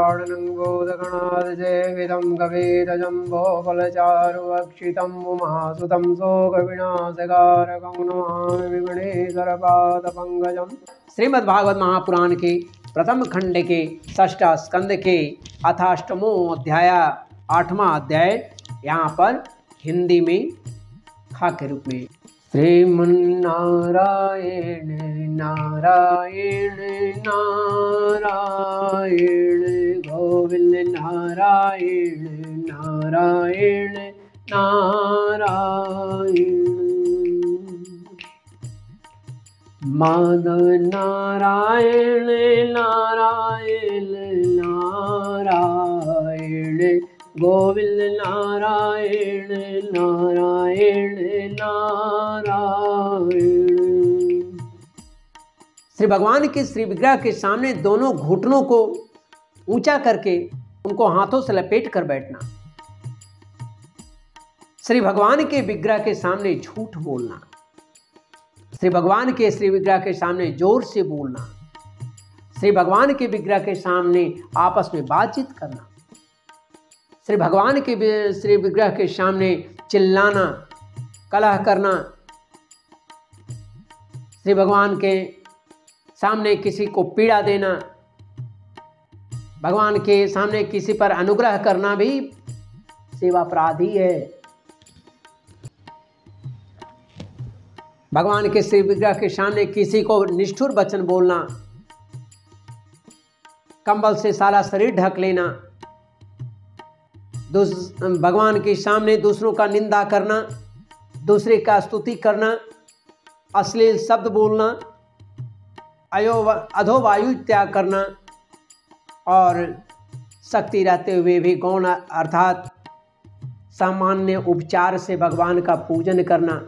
गजाननं भूतगणाधिसेवितं कवीरजम्बो फलचारुभक्षितं उमासुतं शोकविनाशकारकं नमामि विघ्नेश्वरपादपङ्कजम्। श्रीमद्भागवत महापुराण के प्रथम खंड के षष्ठ स्कंद के अथाष्टमों अध्याय 8वां अध्याय यहाँ पर हिंदी में खा के रूप में। श्रीमन्नारायण नारायण नारायण गोविंद नारायण नारायण नारायण माधव नारायण नारायण नारायण गोविंद नारायण नारायण नारायण। श्री भगवान के श्री विग्रह के सामने दोनों घुटनों को ऊंचा करके उनको हाथों से लपेट कर बैठना। श्री भगवान के विग्रह के सामने झूठ बोलना। श्री भगवान के श्री विग्रह के सामने जोर से बोलना। श्री भगवान के विग्रह के सामने आपस में बातचीत करना। श्री भगवान के श्री विग्रह के सामने चिल्लाना, कलह करना। श्री भगवान के सामने किसी को पीड़ा देना, भगवान के सामने किसी पर अनुग्रह करना भी सेवापराधी है। भगवान के श्री विग्रह के सामने किसी को निष्ठुर वचन बोलना, कंबल से सारा शरीर ढक लेना, भगवान के सामने दूसरों का निंदा करना, दूसरे का स्तुति करना, अश्लील शब्द बोलना, अधोवायु त्याग करना और शक्ति रहते हुए भी गौण अर्थात सामान्य उपचार से भगवान का पूजन करना,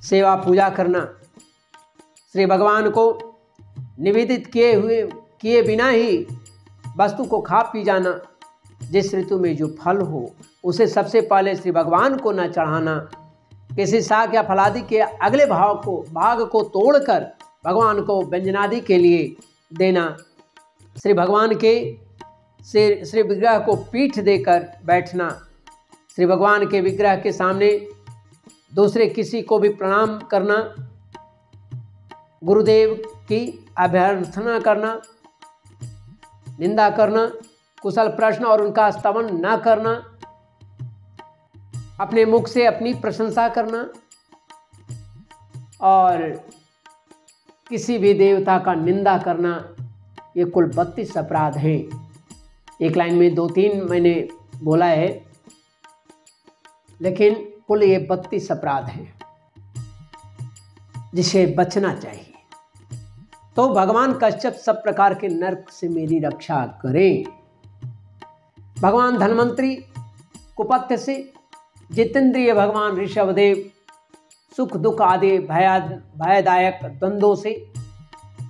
सेवा पूजा करना, श्री भगवान को निवेदित किए बिना ही वस्तु को खा पी जाना, जिस ऋतु में जो फल हो उसे सबसे पहले श्री भगवान को न चढ़ाना, किसी शाक या फलादि के अगले भाग को तोड़कर भगवान को व्यंजनादि के लिए देना, श्री भगवान के श्री विग्रह को पीठ देकर बैठना, श्री भगवान के विग्रह के सामने दूसरे किसी को भी प्रणाम करना, गुरुदेव की अभ्यर्थना करना, निंदा करना, कुशल प्रश्न और उनका स्तवन न करना, अपने मुख से अपनी प्रशंसा करना और किसी भी देवता का निंदा करना, ये कुल 32 अपराध हैं। एक लाइन में 2-3 मैंने बोला है, लेकिन कुल ये 32 अपराध हैं जिसे बचना चाहिए। तो भगवान कश्यप सब प्रकार के नरक से मेरी रक्षा करें। भगवान धन्वंतरी कुपत्य से, जितेंद्रिय भगवान ऋषभदेव सुख दुख आदि भयदायक द्वंद्वों से,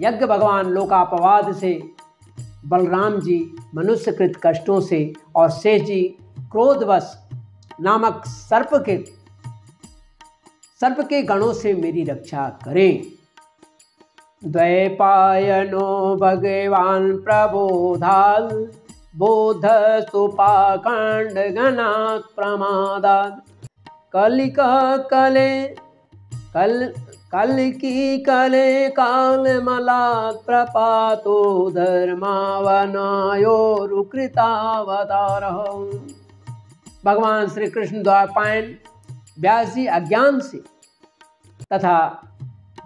यज्ञ भगवान लोकापवाद से, बलराम जी मनुष्यकृत कष्टों से और शेष जी क्रोधवश नामक सर्प के गणों से मेरी रक्षा करें। द्वैपायनो भगवान प्रबोधाल बोध सुपाकांड गणात् प्रमादात् कलिकी कले काल मलात् प्रपातो धर्मावनायोरुकृतावतारः। भगवान श्री कृष्ण द्वापायन व्यास जी अज्ञान से तथा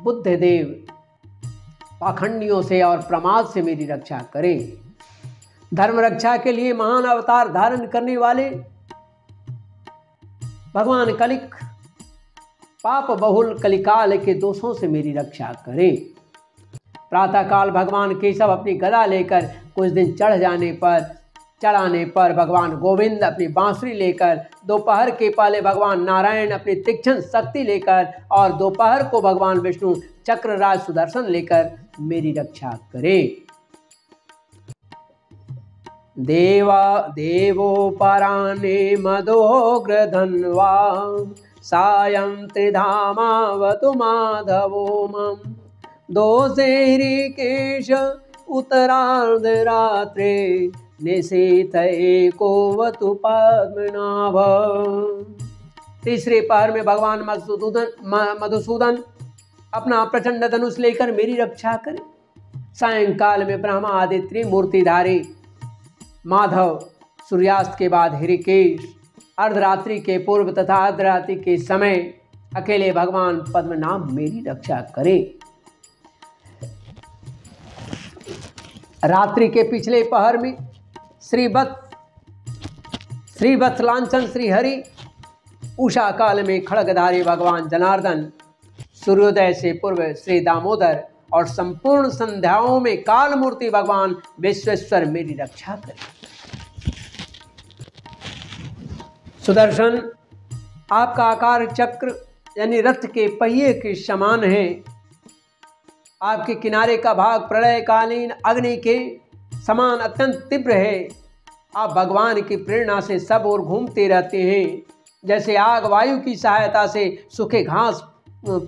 बुद्धदेव पाखंडियों से और प्रमाद से मेरी रक्षा करें। धर्म रक्षा के लिए महान अवतार धारण करने वाले भगवान कलिक पाप बहुल कलिकाल के दोषों से मेरी रक्षा करें। प्रातःकाल भगवान केशव अपनी गदा लेकर कुछ दिन चढ़ाने पर भगवान गोविंद अपनी बांसुरी लेकर, दोपहर के पहले भगवान नारायण अपनी तीक्ष्ण शक्ति लेकर और दोपहर को भगवान विष्णु चक्रराज सुदर्शन लेकर मेरी रक्षा करें। देवोपराणे मदोग्र धन्वा सायं त्रिधामावतु माधवो मम दोषे ऋकेश उत्तरार्धरात्रे निशीथ एकोवतु पद्मनाभ। तीसरे पहर में भगवान मधुसूदन अपना प्रचंड धनुष लेकर मेरी रक्षा करें। सायंकाल में ब्रह्मा आदि त्रिमूर्तिधारी माधव, सूर्यास्त के बाद हृषिकेश, अर्धरात्रि के पूर्व तथा अर्धरात्रि के समय अकेले भगवान पद्मनाभ मेरी रक्षा करे। रात्रि के पिछले पहर में श्रीवत्स लांछन श्री हरि, उषा काल में खड्गधारी भगवान जनार्दन, सूर्योदय से पूर्व श्री दामोदर और संपूर्ण संध्याओं में काल मूर्ति भगवान विश्वेश्वर मेरी रक्षा करें। सुदर्शन, आपका आकार चक्र यानी रथ के पहिए के समान है। आपके किनारे का भाग प्रलयकालीन अग्नि के समान अत्यंत तीव्र है। आप भगवान की प्रेरणा से सब ओर घूमते रहते हैं। जैसे आग वायु की सहायता से सूखे घास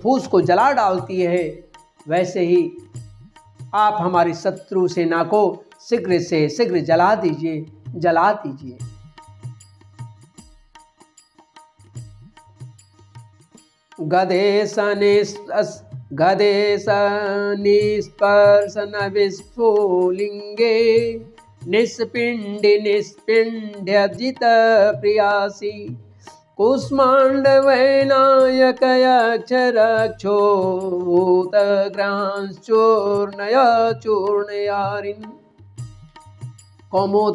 फूस को जला डालती है, वैसे ही आप हमारी शत्रु सेना को शीघ्र से शीघ्र जला दीजिए। गदेशनिस्पर्शन विस्फुलिंगे निष्पिंडि निष्पिंड्यजित प्रियासी कुष्मांड वैनायक अक्षरक्षोत ग्रांश्चूर्णय चूर्णयारिन्। कौमोद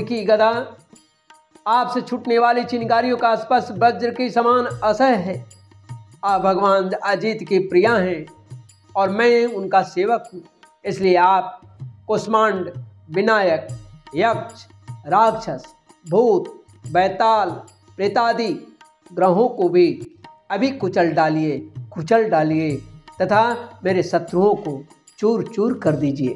की गदा आपसे छूटने वाली चिंगारियों का स्पर्श वज्र के समान असह्य है। आप भगवान अजित की प्रिया हैं और मैं उनका सेवक हूँ, इसलिए आप कुष्मांड, विनायक, यक्ष, राक्षस, भूत, बैताल, प्रेतादि ग्रहों को भी अभी कुचल डालिए तथा मेरे शत्रुओं को चूर चूर कर दीजिए।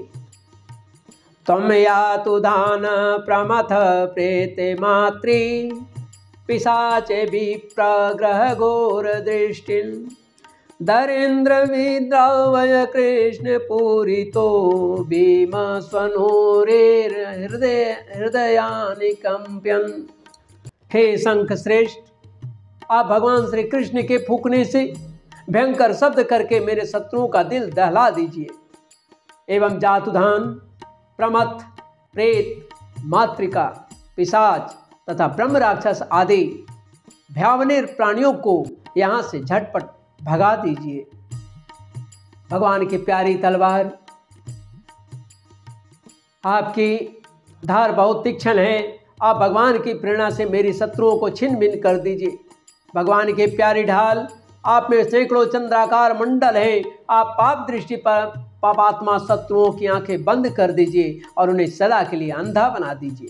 त्वं यातु दान प्रमथ प्रेते मात्री पिशाचे विप्रग्रह घोर दृष्टिं दरेन्द्र विद्रावय कृष्ण पूरितो भीम स्वनोरेर हृदयानि कंप्यन्। हे शंख श्रेष्ठ, आप भगवान श्री कृष्ण के फूंकने से भयंकर शब्द करके मेरे शत्रुओं का दिल दहला दीजिए। एवं जातुधान, प्रमथ, प्रेत, मातृका, पिशाच तथा ब्रह्म राक्षस आदि भयावह प्राणियों को यहाँ से झटपट भगा दीजिए। भगवान की प्यारी तलवार, आपकी धार बहुत तीक्ष्ण है। आप भगवान की प्रेरणा से मेरी शत्रुओं को छिन्न भिन्न कर दीजिए। भगवान की प्यारी ढाल, आप में सैकड़ों चंद्राकार मंडल हैं। आप पाप दृष्टि पर पापात्मा शत्रुओं की आंखें बंद कर दीजिए और उन्हें सदा के लिए अंधा बना दीजिए।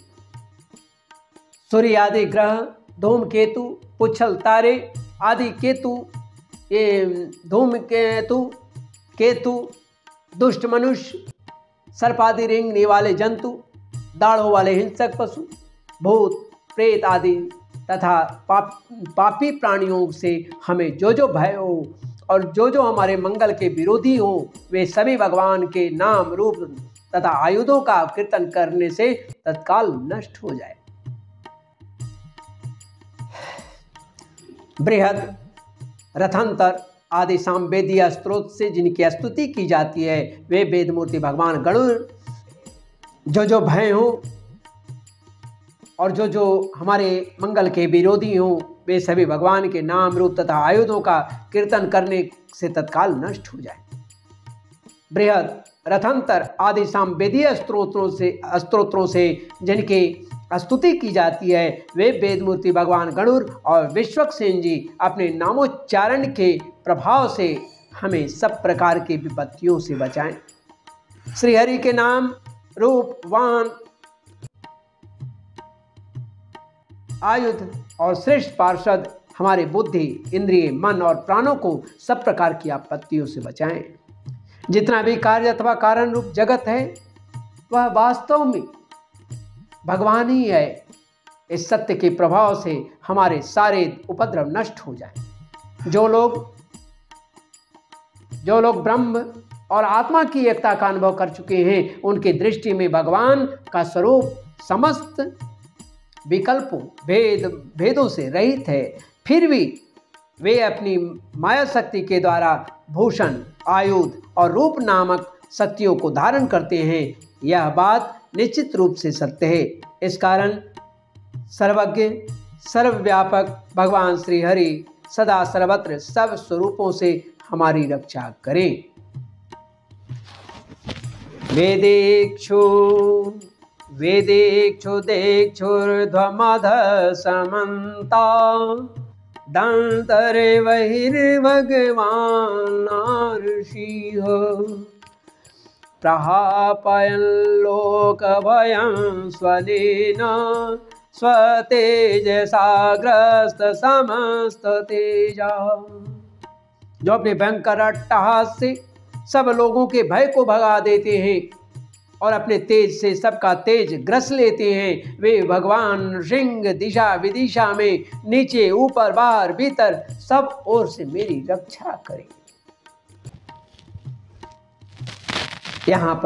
सूर्य आदि ग्रह, धूमकेतु, पुच्छल तारे आदि केतु, ये केतु, दुष्ट मनुष्य, सर्प आदि रेंगने वाले जंतु, दाढ़ों वाले हिंसक पशु, भूत, प्रेत आदि तथा पापी प्राणियों से हमें जो जो भय हो और जो जो हमारे मंगल के विरोधी हो, वे सभी भगवान के नाम, रूप तथा आयुधों का कीर्तन करने से तत्काल नष्ट हो जाए। बृहद, रथंतर आदि सामवेदीय स्त्रोत से जिनकी स्तुति की जाती है, वे वेदमूर्ति भगवान गणुर जो जो भय हो और जो जो हमारे मंगल के विरोधी हों, वे सभी भगवान के नाम, रूप तथा आयुधों का कीर्तन करने से तत्काल नष्ट हो जाए। बृहद, रथंतर आदि सामवेदीय स्तोत्रों से जिनकी स्तुति की जाती है, वे वेदमूर्ति भगवान गणुर और विश्वक्सेन जी अपने नामोच्चारण के प्रभाव से हमें सब प्रकार की विपत्तियों से बचाएं। श्रीहरि के नाम, रूप, वाहन, आयुध और श्रेष्ठ पार्षद हमारे बुद्धि, इंद्रिय, मन और प्राणों को सब प्रकार की आपत्तियों से बचाएं। जितना भी कार्य अथवा कारण रूप जगत है, वह वास्तव में भगवान ही है। इस सत्य के प्रभाव से हमारे सारे उपद्रव नष्ट हो जाए। जो लोग ब्रह्म, और आत्मा की एकता का अनुभव कर चुके हैं, उनकी दृष्टि में भगवान का स्वरूप समस्त विकल्पों भेदों से रहित है। फिर भी वे अपनी माया शक्ति के द्वारा भूषण, आयुध और रूप नामक शक्तियों को धारण करते हैं। यह बात निश्चित रूप से सत्य है। इस कारण सर्वज्ञ सर्वव्यापक भगवान श्री हरि सदा सर्वत्र सब स्वरूपों से हमारी रक्षा करें। वेदेक्षु देक्षुर्ध्वमध समन्ता दंतरे बहिर्भगवानार्षिः प्रहापयन् लोकभयं स्वनेन स्वतेजसाग्रस्त समस्त तेजा। जो अपने भयंकर अट्टहास से सब लोगों के भय को भगा देते हैं और अपने तेज से सबका तेज ग्रस लेते हैं, वे भगवान सिंह दिशा विदिशा में नीचे ऊपर बाहर भीतर सब ओर से मेरी रक्षा करें। यहाँ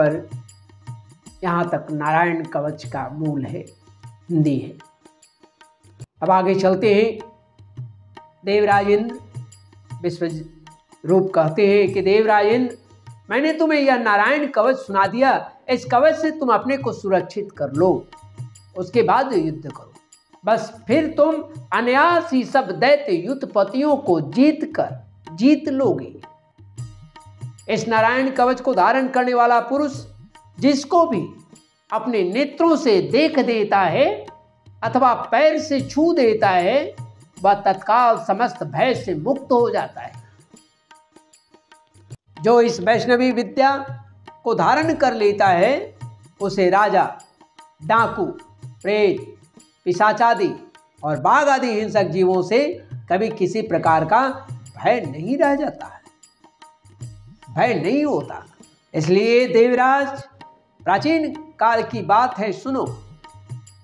तक नारायण कवच का मूल है, हिंदी है। अब आगे चलते हैं। देवराज इंद्र विश्वरूप कहते हैं कि देवराज इंद्र, मैंने तुम्हें यह नारायण कवच सुना दिया, इस कवच से तुम अपने को सुरक्षित कर लो, उसके बाद युद्ध करो। बस फिर तुम अनायास ही सब दैत्य युद्धपतियों को जीत लोगे। इस नारायण कवच को धारण करने वाला पुरुष जिसको भी अपने नेत्रों से देख देता है अथवा पैर से छू देता है, वह तत्काल समस्त भय से मुक्त हो जाता है। जो इस वैष्णवी विद्या को धारण कर लेता है, उसे राजा, डाकू, प्रेत, पिशाचादि और बाघ आदि हिंसक जीवों से कभी किसी प्रकार का भय नहीं रह जाता है, भय नहीं होता। इसलिए देवराज, प्राचीन काल की बात है, सुनो।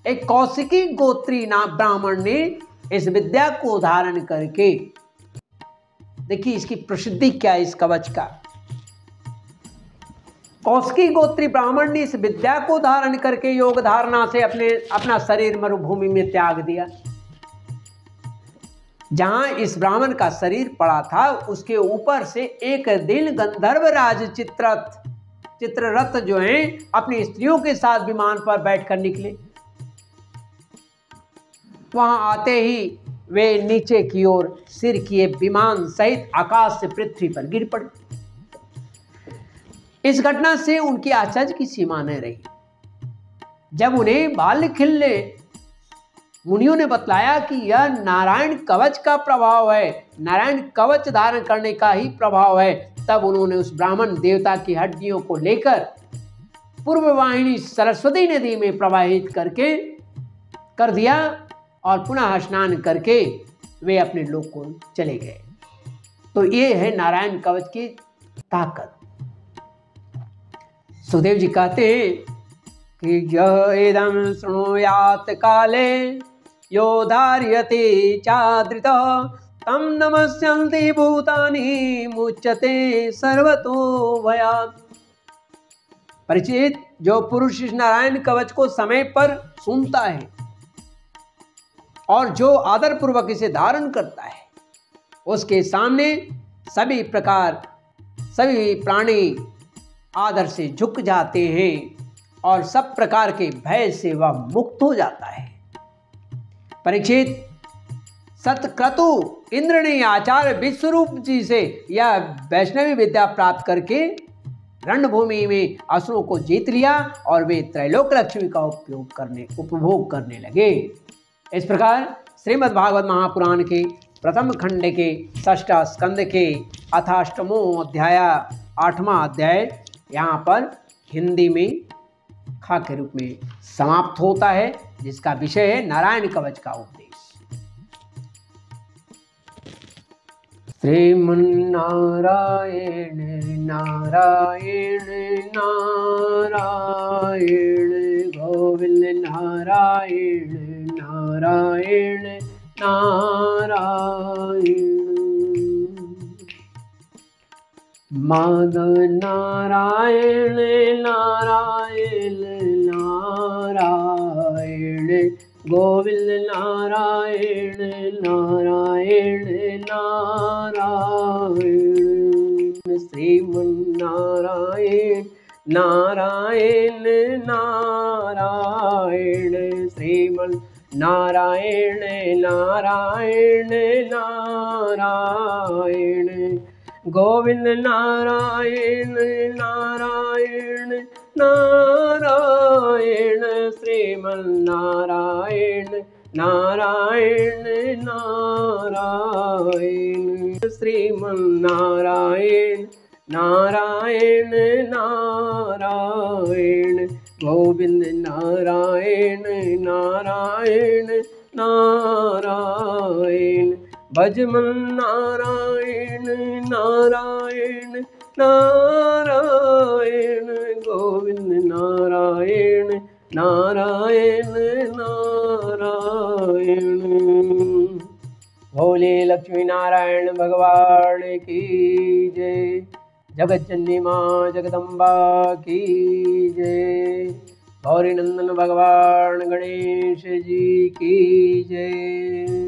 एक कौशिकी गोत्री नाम ब्राह्मण ने इस विद्या को धारण करके, देखिए इसकी प्रसिद्धि क्या है इस कवच का। कौशिकी गोत्री ब्राह्मण ने इस विद्या को धारण करके योग धारणा से अपना शरीर मरुभूमि में त्याग दिया। जहां इस ब्राह्मण का शरीर पड़ा था, उसके ऊपर से एक दिन गंधर्वराज चित्ररथ जो हैं, अपनी स्त्रियों के साथ विमान पर बैठकर निकले। वहां आते ही वे नीचे की ओर सिर किए विमान सहित आकाश से पृथ्वी पर गिर पड़े। इस घटना से उनकी आश्चर्य की सीमा न रही। जब उन्हें बाल खिलने मुनियों ने बतलाया कि यह नारायण कवच का प्रभाव है, नारायण कवच धारण करने का ही प्रभाव है, तब उन्होंने उस ब्राह्मण देवता की हड्डियों को लेकर पूर्ववाहिनी सरस्वती नदी में प्रवाहित कर दिया और पुनः स्नान करके वे अपने लोक को चले गए। तो ये है नारायण कवच की ताकत। सुखदेव जी कहते हैं कि यह इदं शृणुयात काले यो धार्यते चादृत तम नमस्यन्ति भूतानि मुच्यते सर्वतो भयात्। परिचित, जो पुरुष इस नारायण कवच को समय पर सुनता है और जो आदर पूर्वक इसे धारण करता है, उसके सामने सभी प्राणी आदर से झुक जाते हैं और सब प्रकार के भय से वह मुक्त हो जाता है। परीक्षित, सतक्रतु इंद्र ने आचार्य विश्वरूप जी से यह वैष्णवी विद्या प्राप्त करके रणभूमि में असुरों को जीत लिया और वे त्रैलोक लक्ष्मी का उपभोग करने लगे। इस प्रकार श्रीमद् भागवत महापुराण के प्रथम खंड के षष्ठ स्कंद के अथाष्टमों अध्याय 8वां अध्याय यहाँ पर हिंदी में खा के रूप में समाप्त होता है, जिसका विषय है नारायण कवच का उपदेश। श्रीमन्नारायण नारायण नारायण गोविंद नारायण नारायण नारायण। माधव नारायण नारायण नारायण, गोविंद नारायण नारायण नारायण, श्रीमन्नारायण नारायण नारायण, श्रीमन्नारायण नारायण नारायण, गोविंद नारायण नारायण नारायण, श्रीमन्नारायण नारायण नारायण, श्रीमन्नारायण नारायण नारायण, गोविंद नारायण नारायण नारायण, भजमन नारायण नारायण नारायण, गोविंद नारायण नारायण नारायण। भोले लक्ष्मी नारायण भगवान की जय। जगत जननी माँ जगदम्बा की जय। गौरी नंदन भगवान गणेश जी की जय।